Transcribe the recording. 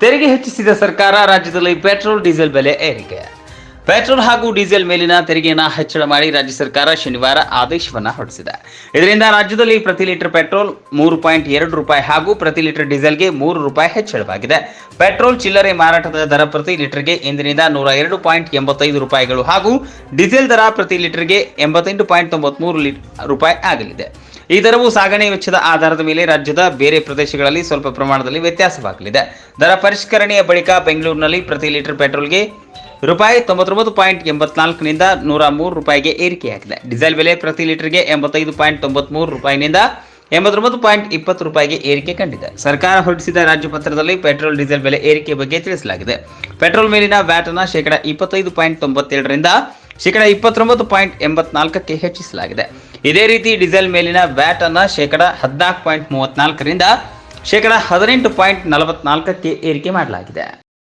ತೆರಿಗೆ ಹೆಚ್ಚಿಸಿದ ಸರ್ಕಾರ, ರಾಜ್ಯದಲ್ಲಿ ಪೆಟ್ರೋಲ್ ಡೀಸೆಲ್ ಬೆಲೆ ಏರಿಕೆ. ಪೆಟ್ರೋಲ್ ಹಾಗೂ ಡೀಸೆಲ್ ಮೇಲಿನ ತೆರಿಗೆಯನ್ನು ಹೆಚ್ಚಳ ಮಾಡಿ ರಾಜ್ಯ ಸರ್ಕಾರ ಶನಿವಾರ ಆದೇಶವನ್ನು ಹೊರಡಿಸಿದೆ. ಇದರಿಂದ ರಾಜ್ಯದಲ್ಲಿ ಪ್ರತಿ ಲೀಟರ್ ಪೆಟ್ರೋಲ್ 3.2 ರೂಪಾಯಿ ಹಾಗೂ ಪ್ರತಿ ಲೀಟರ್ ಡೀಸೆಲ್ಗೆ 3 ರೂಪಾಯಿ ಹೆಚ್ಚಳವಾಗಿದೆ. ಪೆಟ್ರೋಲ್ ಚಿಲ್ಲರೆ ಮಾರಾಟದ ದರ ಪ್ರತಿ ಲೀಟರ್ಗೆ ಇಂದಿನಿಂದ 102.85 ರೂಪಾಯಿಗಳು ಹಾಗೂ ಡೀಸೆಲ್ ದರ ಪ್ರತಿ ಲೀಟರ್ಗೆ 88.93 ರೂಪಾಯಿ ಆಗಲಿದೆ. ಈ ದರವು ಸಾಗಣೆ ವೆಚ್ಚದ ಆಧಾರದ ಮೇಲೆ ರಾಜ್ಯದ ಬೇರೆ ಪ್ರದೇಶಗಳಲ್ಲಿ ಸ್ವಲ್ಪ ಪ್ರಮಾಣದಲ್ಲಿ ವ್ಯತ್ಯಾಸವಾಗಲಿದೆ. ದರ ಪರಿಷ್ಕರಣೆಯ ಬಳಿಕ ಬೆಂಗಳೂರಿನಲ್ಲಿ ಪ್ರತಿ ಲೀಟರ್ ಪೆಟ್ರೋಲ್ಗೆ ರೂಪಾಯಿ 99.84 ನಿಂದ 103 ರೂಪಾಯಿಗೆ ಏರಿಕೆಯಾಗಿದೆ. ಡೀಸೆಲ್ ಬೆಲೆ ಪ್ರತಿ ಲೀಟರ್ಗೆ 85.93 ರೂಪಾಯಿನಿಂದ 89.20 ರೂಪಾಯಿಗೆ ಏರಿಕೆ ಕಂಡಿದೆ. ಸರ್ಕಾರ ಹೊರಡಿಸಿದ ರಾಜ್ಯಪತ್ರದಲ್ಲಿ ಪೆಟ್ರೋಲ್ ಡೀಸೆಲ್ ಬೆಲೆ ಏರಿಕೆ ಬಗ್ಗೆ ತಿಳಿಸಲಾಗಿದೆ. ಪೆಟ್ರೋಲ್ ಮೇಲಿನ ವ್ಯಾಟ್ ಅನ್ನು ಶೇಕಡಾ 25.97 ರಿಂದ ಶೇಕಡಾ 29.84ಕ್ಕೆ ಹೆಚ್ಚಿಸಲಾಗಿದೆ. ಇದೇ ರೀತಿ ಡೀಸೆಲ್ ಮೇಲಿನ ವ್ಯಾಟ್ ಅನ್ನು ಶೇಕಡಾ 14.34 ರಿಂದ ಶೇಕಡಾ 18.44ಕ್ಕೆ ಏರಿಕೆ ಮಾಡಲಾಗಿದೆ.